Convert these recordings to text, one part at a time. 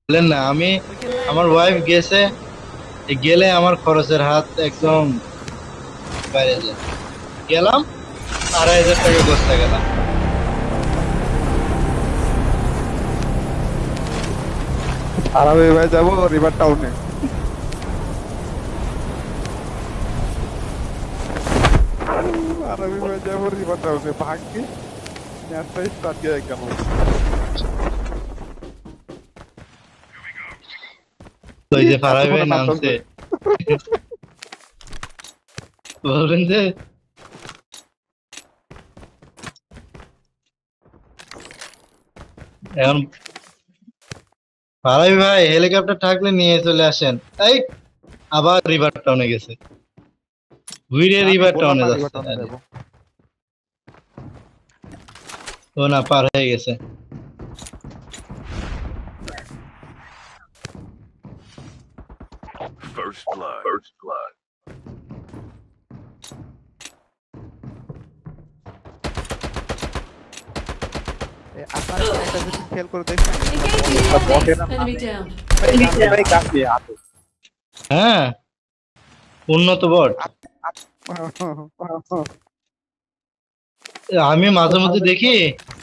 বললেন না আমি আমার ওয়াইফ গেছে গেলে আমার খরচের হাত একদম বাইরে যায় গেলাম 2,500 টাকা খরচা গেলাম আরামে ভাই যাবো রিভার টাউনে। আরামে ভাই যাবো রিভার টাউনে ভাগ্যে ম্যাচটা স্টার্ট দিয়ে গেল। ওই যে ফারাই ভাই এতক্ষণে নামছে নামতেছে। বলবেন যে এখন ফারাই ভাই হেলিকপ্টার থাকলে নিয়ে চলে আসেন এই আবার রিভার টাউনে গেছে ঘুরে আমি রিভার বললাম টাউনে না রিভার যাচ্ছে টাউনে আরে যাবো। ও না পার হয়ে গেছে First blood. First blood. আপনার একটা জিনিস খেয়াল করে দেখবেন Engaging বটে base. না Enemy down. ভাই কাছে আছে। হ্যাঁ উন্নত বট আমি মাঝে মধ্যে দেখি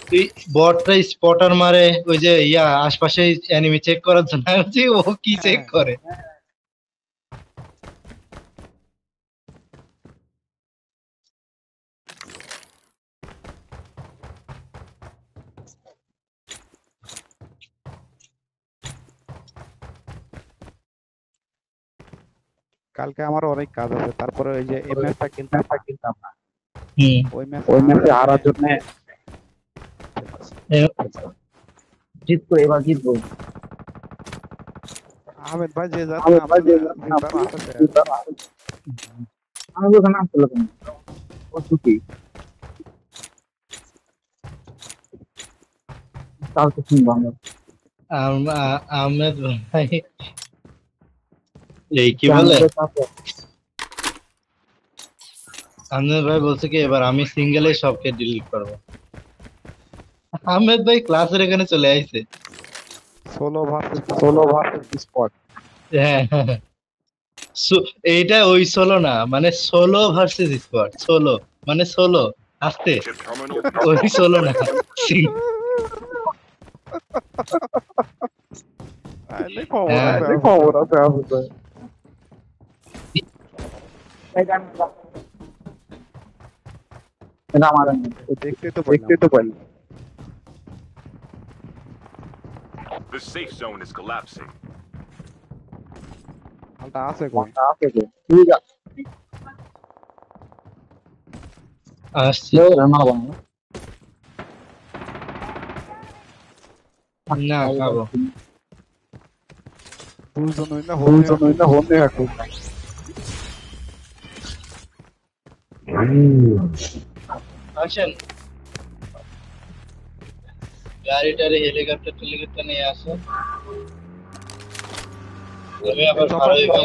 তুই বটটা স্পটার মারে ওই যে ইয়া আশপাশে এনিমি চেক করার জন্য আমি বলছি, ও কি চেক করে কালকে আমার অনেক কাজ আছে, তারপরে ওই যে এই ম্যাচটা কিনতাম না, হুম ওই ম্যাচে হারার জন্য জিতবো, এবার জিতবো। আহমেদ ভাই যে যাচ্ছে আমার ওখানে আসলো কেন? ও ছুটি, কালকে শুনবো আমরা। আহমেদ ভাই এই কি বলে আহমেদ ভাই বলছে কি এবার আমি সিঙ্গেলে সবকে ডিলিট করবো আহমেদ ভাই ক্লাসের এখানে চলে আইছে সোলো ভার্সেস স্পট। হ্যাঁ এইটা ওই সোলো না মানে সোলো ভার্সেস স্কোয়াড সোলো মানে সোলো আস্তে Chip terminal. ওই সোলো না খবর আছে আহমেদ ভাই। এটা আমার দেখতে তো পারি। The safe zone is collapsing. মালটা আছে কোন? ঠিক আছে, আসছে মারবো না খাবো দুজন হইলে হনে এখন। আসেন গাড়ি টাড়ি হেলিকপ্টার টেলিকপ্টার নিয়ে আসো আমি আবার ফারাই ভাই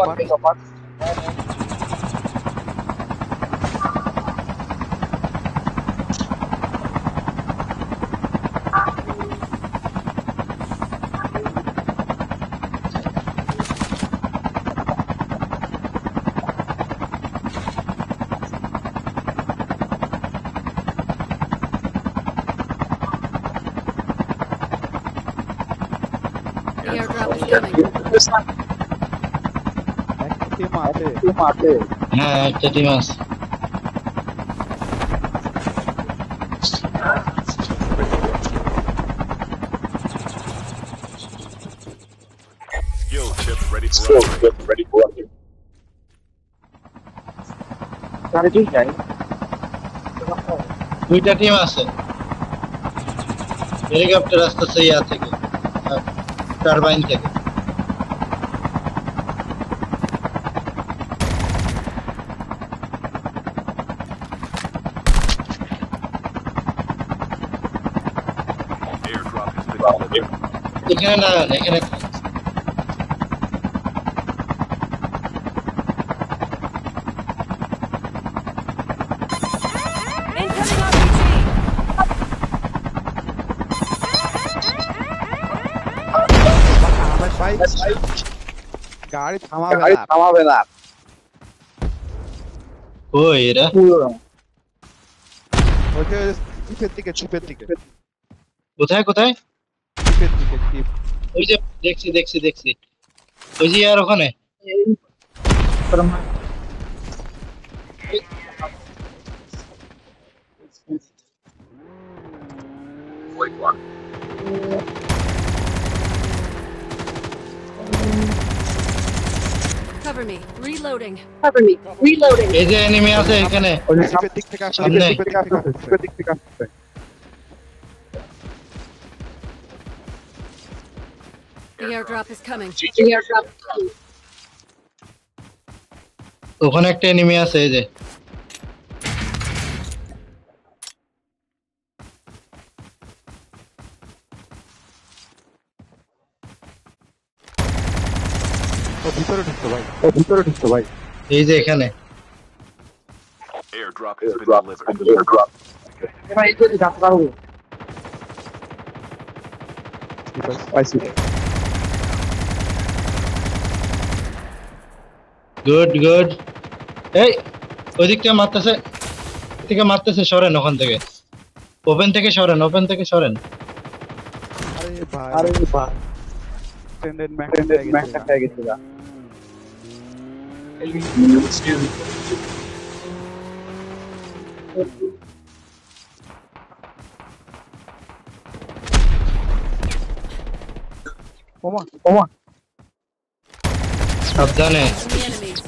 The airdrop is coming. একটা টিম আছে। হ্যাঁ একটা টিম আছে Skill chip ready for upgrade. তাহলে ঠিক যাই। দুইটা টিম আছে হেলিকপ্টার আসতেছে ইয়া থেকে টারবাইন থেকে Airdrop has been delivered. এখানে না এখানে Incoming RPG. ভাই গাড়ি থামাবে না কই এরা? ওই যে চিপের দিকে কোথায় কোথায়? চিপের দিকে চিপ ওই যে দেখছি ওই যে আর ওখানে Cover me. Reloading. এই যে এনিমি আছে এখানে ওই যে চিপের দিক থেকে আসছে সামনে। চিপের দিক থেকে আসছে The airdrop is coming. ওখানে একটা এনিমি আছে এই যে ও ভিতরে ঢুকতো ভাই এই যে এখানে Airdrop has been delivered. ভাই এই যে যাত্রা হবে পাইছি গুড এই ওই দিকটা মারতেছে সরেন ওখান থেকে ওপেন থেকে সরেন আরে ভাই স্ট্যান্ডার্ড ম্যাক্স হয়ে গেছে ওমা সাবধানে The enemies.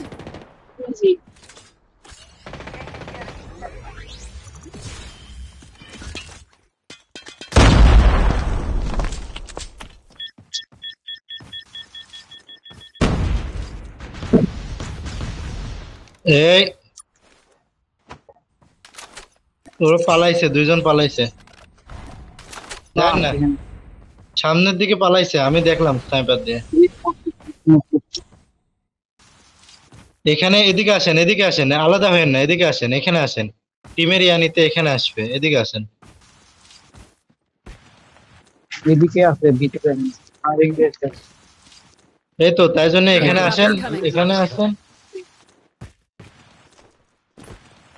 এই ওরা পালাইছে দুইজন পালাইছে জান না সামনের দিকে পালাইছে আমি দেখলাম স্নাইপার দিয়ে এখানে এদিকে আসেন আলাদা হয়েন না এদিকে আসেন এখানে আসেন টিমের ইয়ানিতে এখানে আসবে এদিকে আসেন এদিকে আছে ভিতরে আর ইংরেজি এই তো তাই জন্য এখানে আসেন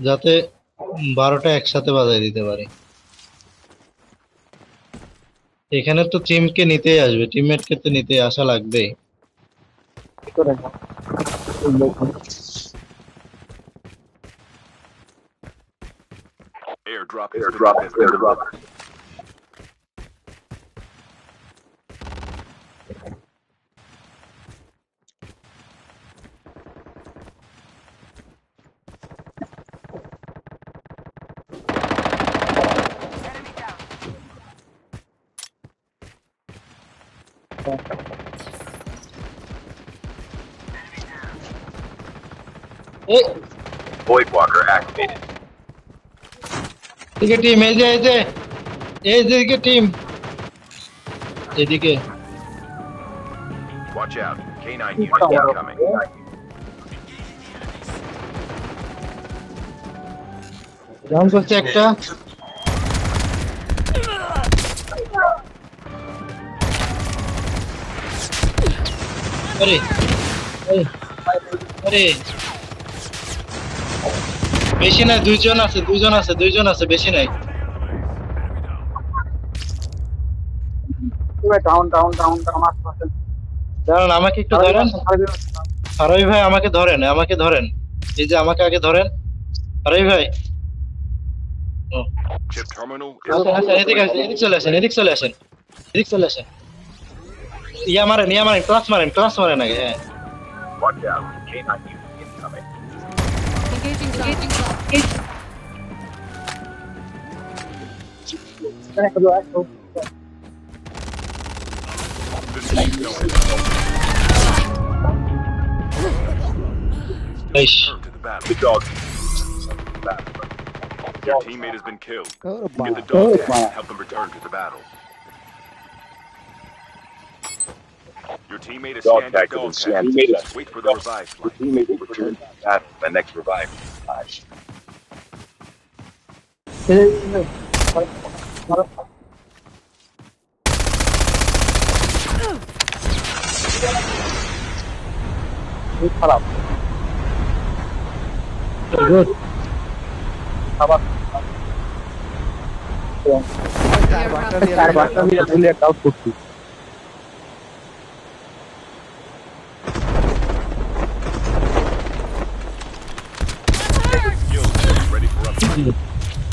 যাতে 12টা একসাথে বাজায় দিতে পারি এখানে তো টিমকে নিতেই আসবে টিমমেটকে তো নিতে আসা লাগবে করে Airdrop has been delivered. এই Void Walker activated. এদিকে টিম এই যে এদিকে টিম এদিকে Watch out. K9 unit incoming. Down করছে একটা আরে আরে বেশি নাই দুইজন আছে বেশি নাই ডাউন আসছে দাঁড়ান আমাকে একটু ধরেন ফারাবি ভাই আমাকে ধরেন এই যে আমাকে আগে ধরেন ফারাবি ভাই ও Chip terminal is আচ্ছা এদিকে চলে আসেন ইয়া মারেন ক্লাস মারেন আগে হ্যাঁ watch out. K9 unit incoming. Engaging The safe zone is এইশ returned to the battle. The dog. Your teammate has been killed. Get the dog tag and help them return to the battle. Your teammate is Dog scanned tag your has been dog scanned. tag. Just wait for the revive Your flight. teammate will return to that the next revive. খুব খারাপ good খাবার চার বারটা দিয়ে চার বারটা দিয়ে bullet out করছি Skill set ready for upgrade.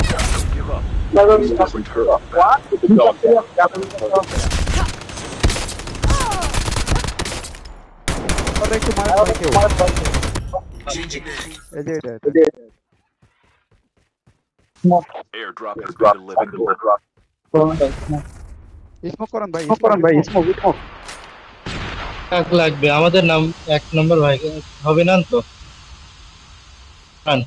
Don't give up. Return to the battle. ওরে একটু মার ভাই কেউ এই যে এটা Airdrop has been delivered. Smoke করেন ভাই স্মোক এক লাগবে আমাদের নাম এক নম্বর ভাই হবে না তো আন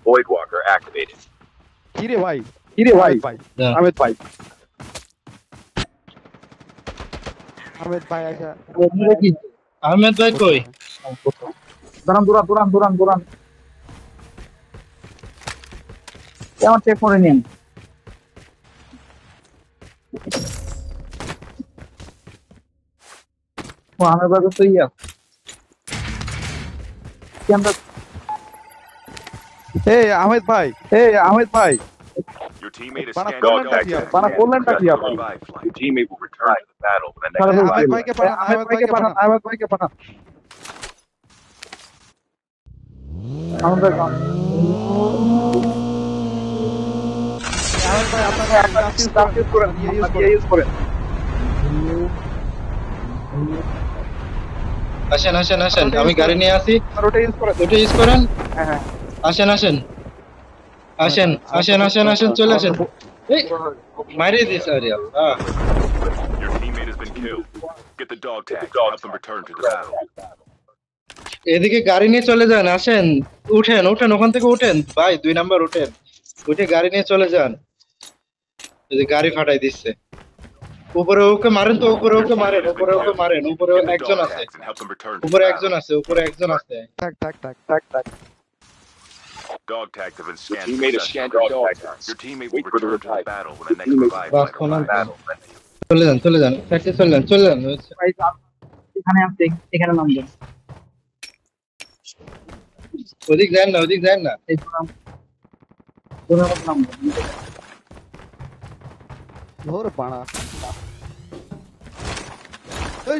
Void Walker activated. কি রে ভাই কিরে ভাই ভাই যা। আহমেদ ভাই আহমেদ ভাই আচ্ছা আহমেদ ভাই কই দৌড়ান কেমন চেক করে নিন ও আমার বাবা তো ইয়া কি আমরা এই আহমেদ ভাই Your teammate is Para scanning corner dog টা কি tags. হবে? Para corner টা কি হবে? Revive flight. Your teammate will return to the battle when the next Para revive Ahmed flight. ভাইকে পাঠান আহমেদ ভাইকে পাঠান আহমেদ ভাইকে পাঠান আমাদের আহমেদ ভাই আপনাকে ইউজ করেন ইউজ করেন আসেন আমি গাড়ি নিয়ে আসি আর ওটা ইউজ করেন ওটা ইউজ করেন হ্যাঁ আসেন চলে আসেন এই মাইরে দিস আরে আল্লাহ Your teammate has been killed. Get the dog tags and help them return to the battle. এদিকে গাড়ি নিয়ে চলে যান আসেন উঠেন ওখান থেকে উঠেন ভাই 2 নাম্বার উঠেন উঠে গাড়ি নিয়ে চলে যান এই যে গাড়ি ফাটাই দিচ্ছে উপরে ওকে মারেন তো উপরে ওকে মারেন উপরে Get the একজন dog আছে tags and help them return to the উপরে battle. একজন আছে টাক Dog tags have been Your scanned. teammate has scanned your dog tags. Your teammate will Wait for the return to the revive. battle when the next Teammate revive Back flight on arrives. battle. চলে যান taxi চলে যান ভাই এখানে আছে এখানে নামবেন ওদিক যান না এই নামবেন ধর বাড়া এই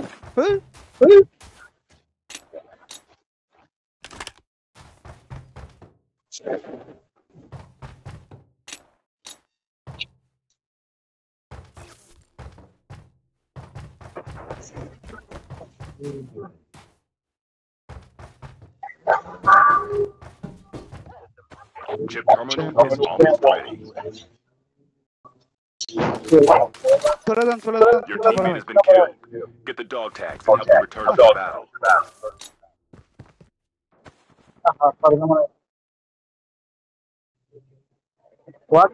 Chip terminal is almost ready. চলে যান Your teammate has been killed. Get the dog tags and help them return to the battle. What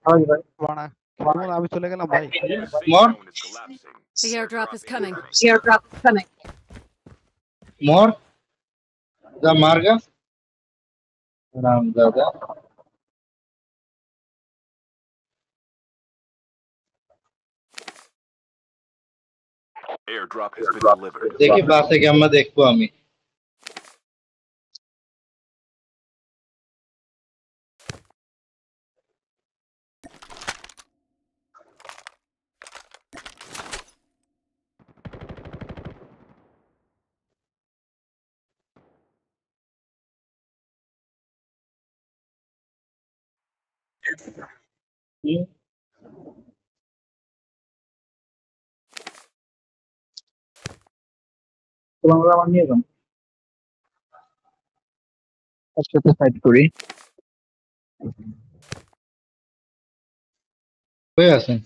how you ভাই বাড়া কেমন আমি চলে গেলাম ভাই The safe More? zone is collapsing. The airdrop is coming. incoming. The airdrop is coming. মর যা Marga Ram দাদা Airdrop has been delivered. দেখি বাসে কেমন দেখবো আমি তোমরা আমার নিয়ে যান একসাথে ফাইট করি হয়ে আছেন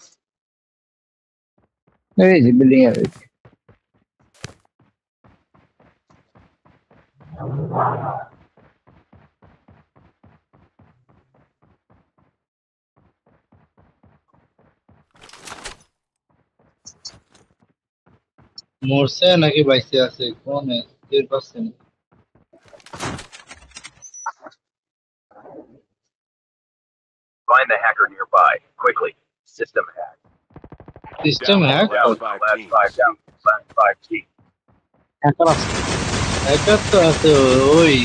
এই যে বিল্ডিং এর মরছে নাকি বাইসে আছে কোন টের পাচ্ছেন Find the hacker nearby, quickly. System hack. System Down to hack the last five Last teams. five down. Last five teams. Hacker আছে হ্যাকার তো আছে ওই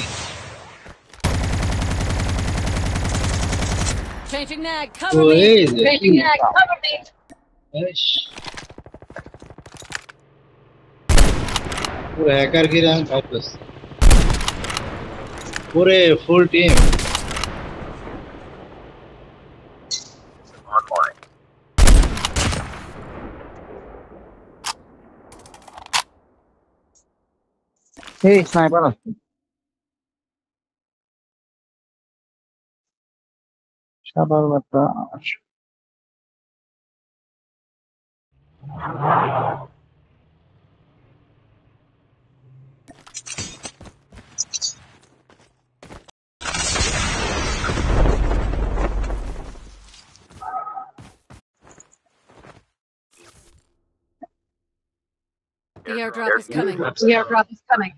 Changing mag. Cover ওই me. যে Changing mag. Cover me. ইস, পুরো hacker গিরে আমি ভয় পাচ্ছি পুরে ফুল টিম Online. এই স্নাইপার আছে সাবার বার্তা The airdrop is coming. The airdrop is coming.